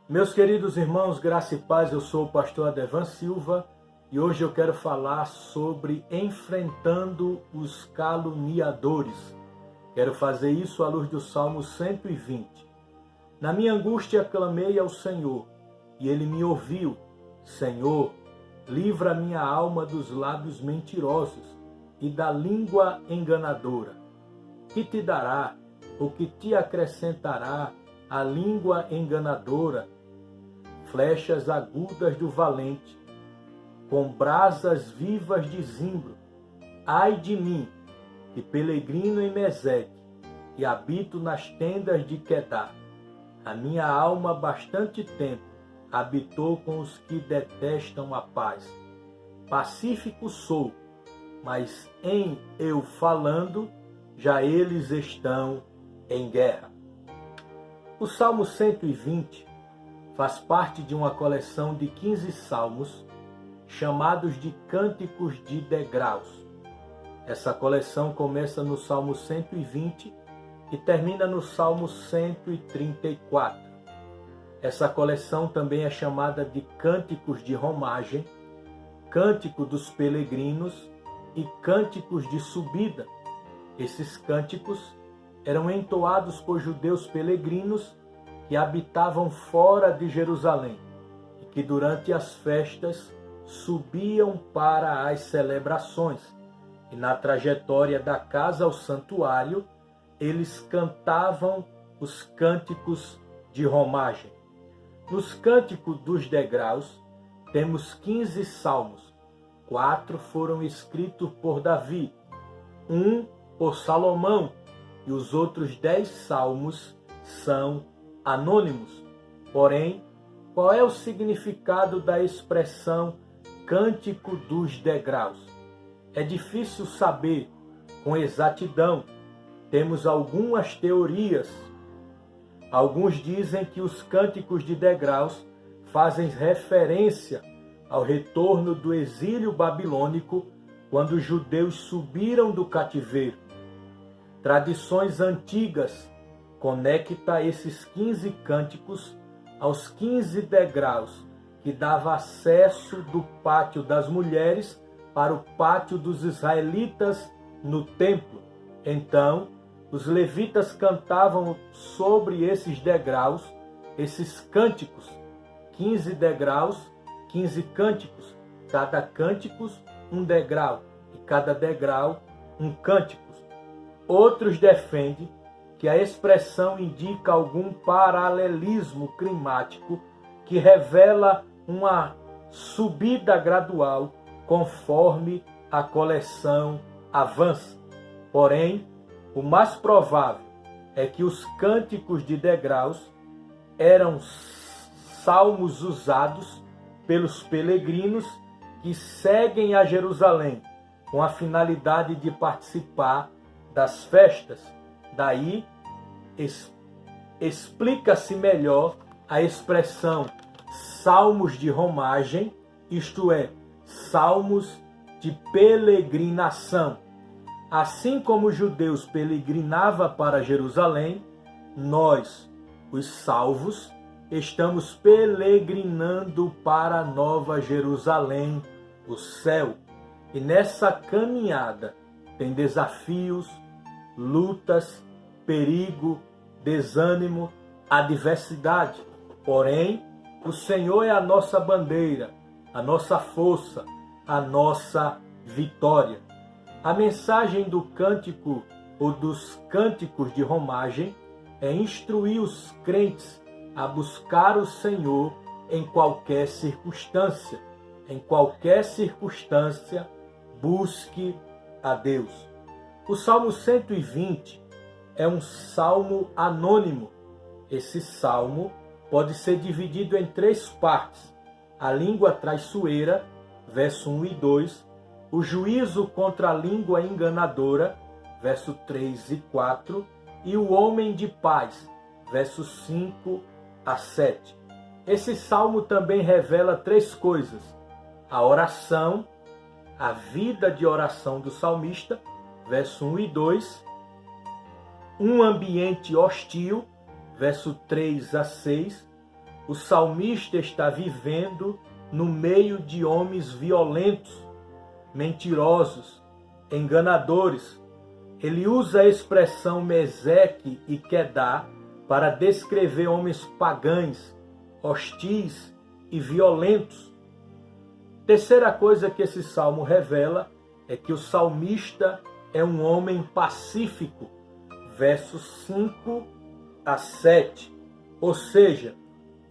Meus queridos irmãos, graça e paz, eu sou o pastor Adevan Silva e hoje eu quero falar sobre enfrentando os caluniadores. Quero fazer isso à luz do Salmo 120. Na minha angústia clamei ao Senhor e Ele me ouviu. Senhor, livra a minha alma dos lábios mentirosos e da língua enganadora. Que te dará, ou que te acrescentará a língua enganadora? Flechas agudas do valente, com brasas vivas de zimbro. Ai de mim, que peregrino em Meseque, e habito nas tendas de Quedar. A minha alma há bastante tempo habitou com os que detestam a paz. Pacífico sou, mas em eu falando, já eles estão em guerra. O Salmo 120 faz parte de uma coleção de 15 salmos chamados de Cânticos de Degraus. Essa coleção começa no Salmo 120 e termina no Salmo 134. Essa coleção também é chamada de Cânticos de Romagem, Cântico dos Peregrinos e Cânticos de Subida. Esses cânticos eram entoados por judeus peregrinos que habitavam fora de Jerusalém e que durante as festas subiam para as celebrações. E na trajetória da casa ao santuário, eles cantavam os cânticos de romagem. Nos cânticos dos degraus, temos 15 salmos. 4 foram escritos por Davi, 1 por Salomão, e os outros 10 salmos são anônimos. Porém, qual é o significado da expressão Cântico dos Degraus? É difícil saber com exatidão. Temos algumas teorias. Alguns dizem que os Cânticos de Degraus fazem referência ao retorno do exílio babilônico, quando os judeus subiram do cativeiro. Tradições antigas conecta esses 15 cânticos aos 15 degraus que dava acesso do pátio das mulheres para o pátio dos israelitas no templo. Então, os levitas cantavam sobre esses degraus, esses cânticos, 15 degraus, 15 cânticos, cada cântico um degrau e cada degrau um cântico. Outros defendem que a expressão indica algum paralelismo climático que revela uma subida gradual conforme a coleção avança. Porém, o mais provável é que os cânticos de degraus eram salmos usados pelos peregrinos que seguem a Jerusalém com a finalidade de participar das festas. Daí explica-se melhor a expressão salmos de romagem, isto é, salmos de peregrinação. Assim como os judeus peregrinavam para Jerusalém, nós, os salvos, estamos peregrinando para a Nova Jerusalém, o céu. E nessa caminhada tem desafios, lutas, perigo, desânimo, adversidade. Porém, o Senhor é a nossa bandeira, a nossa força, a nossa vitória. A mensagem do cântico ou dos cânticos de romagem é instruir os crentes a buscar o Senhor em qualquer circunstância. Em qualquer circunstância, busque a Deus. O Salmo 120 é um salmo anônimo. Esse salmo pode ser dividido em 3 partes. A língua traiçoeira, verso 1 e 2. O juízo contra a língua enganadora, verso 3 e 4. E o homem de paz, versos 5 a 7. Esse salmo também revela 3 coisas: a oração, a vida de oração do salmista, verso 1 e 2, um ambiente hostil, verso 3 a 6, O salmista está vivendo no meio de homens violentos, mentirosos, enganadores. Ele usa a expressão Meseque e Quedá para descrever homens pagãos, hostis e violentos. Terceira coisa que esse salmo revela é que o salmista é um homem pacífico, versos 5 a 7. Ou seja,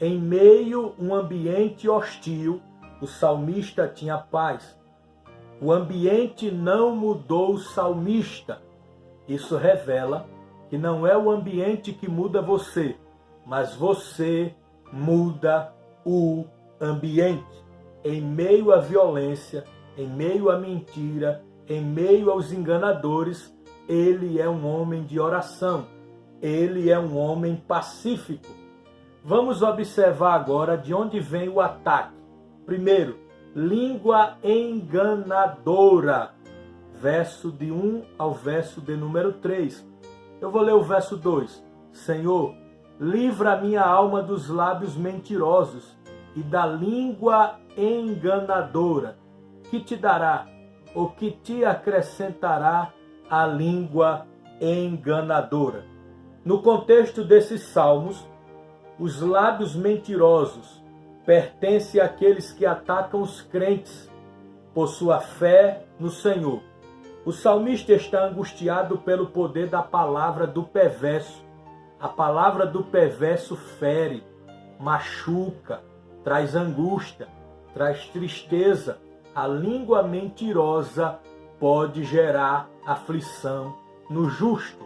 em meio a um ambiente hostil, o salmista tinha paz. O ambiente não mudou o salmista. Isso revela que não é o ambiente que muda você, mas você muda o ambiente. Em meio à violência, em meio à mentira, em meio aos enganadores, ele é um homem de oração. Ele é um homem pacífico. Vamos observar agora de onde vem o ataque. Primeiro, língua enganadora. Verso de 1 ao verso de número 3. Eu vou ler o verso 2. Senhor, livra a minha alma dos lábios mentirosos e da língua enganadora. Que te dará, ou que te acrescentará a língua enganadora? No contexto desses salmos, os lábios mentirosos pertencem àqueles que atacam os crentes por sua fé no Senhor. O salmista está angustiado pelo poder da palavra do perverso. A palavra do perverso fere, machuca, traz angústia, traz tristeza. A língua mentirosa pode gerar aflição no justo.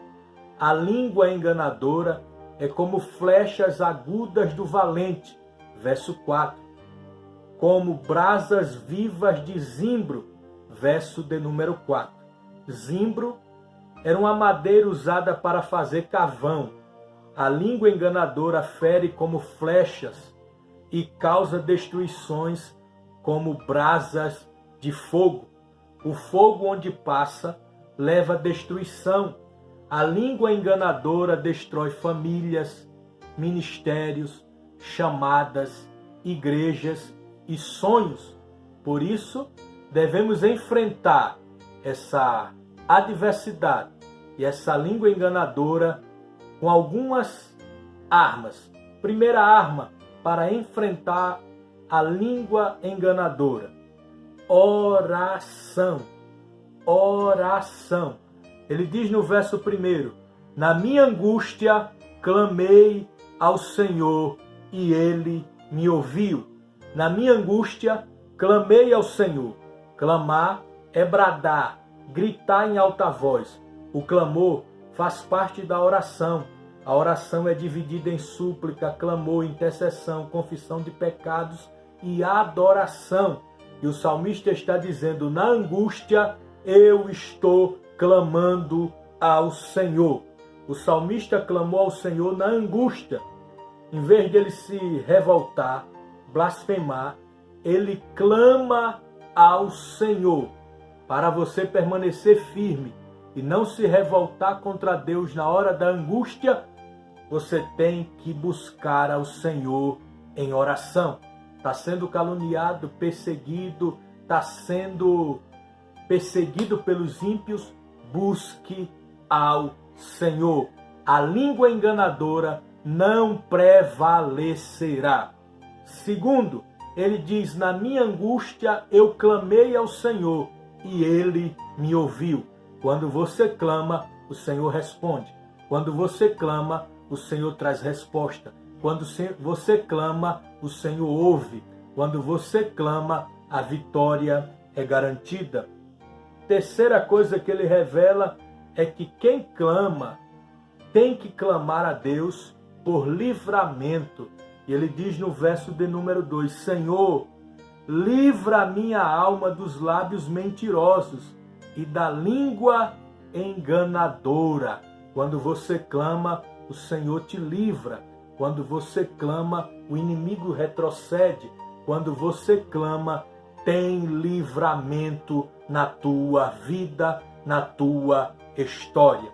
A língua enganadora é como flechas agudas do valente. Verso 4. Como brasas vivas de zimbro. Verso de número 4. Zimbro era uma madeira usada para fazer carvão. A língua enganadora fere como flechas e causa destruições como brasas de fogo. O fogo onde passa leva destruição. A língua enganadora destrói famílias, ministérios, chamadas, igrejas e sonhos. Por isso, devemos enfrentar essa adversidade e essa língua enganadora com algumas armas. Primeira arma para enfrentar a língua enganadora: oração. Oração. Ele diz no verso 1: na minha angústia clamei ao Senhor e Ele me ouviu. Na minha angústia clamei ao Senhor. Clamar é bradar, gritar em alta voz. O clamor faz parte da oração. A oração é dividida em súplica, clamor, intercessão, confissão de pecados e adoração. E o salmista está dizendo: na angústia eu estou clamando ao Senhor. O salmista clamou ao Senhor na angústia. Em vez de ele se revoltar, blasfemar, ele clama ao Senhor. Para você permanecer firme e não se revoltar contra Deus na hora da angústia, você tem que buscar ao Senhor em oração. Está sendo caluniado, perseguido, está sendo perseguido pelos ímpios, busque ao Senhor. A língua enganadora não prevalecerá. Segundo, ele diz: na minha angústia eu clamei ao Senhor e Ele me ouviu. Quando você clama, o Senhor responde. Quando você clama, o Senhor traz resposta. Quando você clama, o Senhor ouve. Quando você clama, a vitória é garantida. Terceira coisa que ele revela é que quem clama tem que clamar a Deus por livramento. E ele diz no verso de número 2: Senhor, livra a minha alma dos lábios mentirosos e da língua enganadora. Quando você clama, o Senhor te livra. Quando você clama, o inimigo retrocede. Quando você clama, tem livramento na tua vida, na tua história.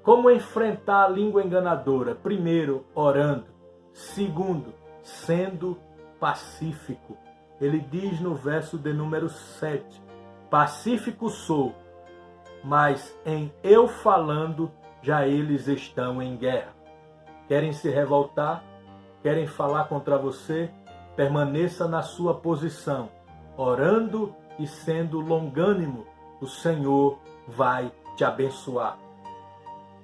Como enfrentar a língua enganadora? Primeiro, orando. Segundo, sendo pacífico. Ele diz no verso de número 7, pacífico sou, mas em eu falando, já eles estão em guerra. Querem se revoltar? Querem falar contra você? Permaneça na sua posição, orando e sendo longânimo. O Senhor vai te abençoar.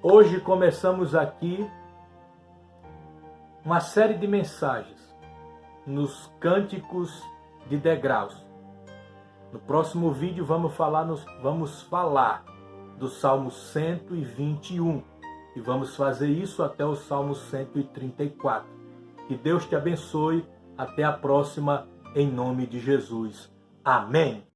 Hoje começamos aqui uma série de mensagens nos cânticos de degraus. No próximo vídeo vamos falar do Salmo 121 e vamos fazer isso até o Salmo 134. Que Deus te abençoe. Até a próxima, em nome de Jesus. Amém.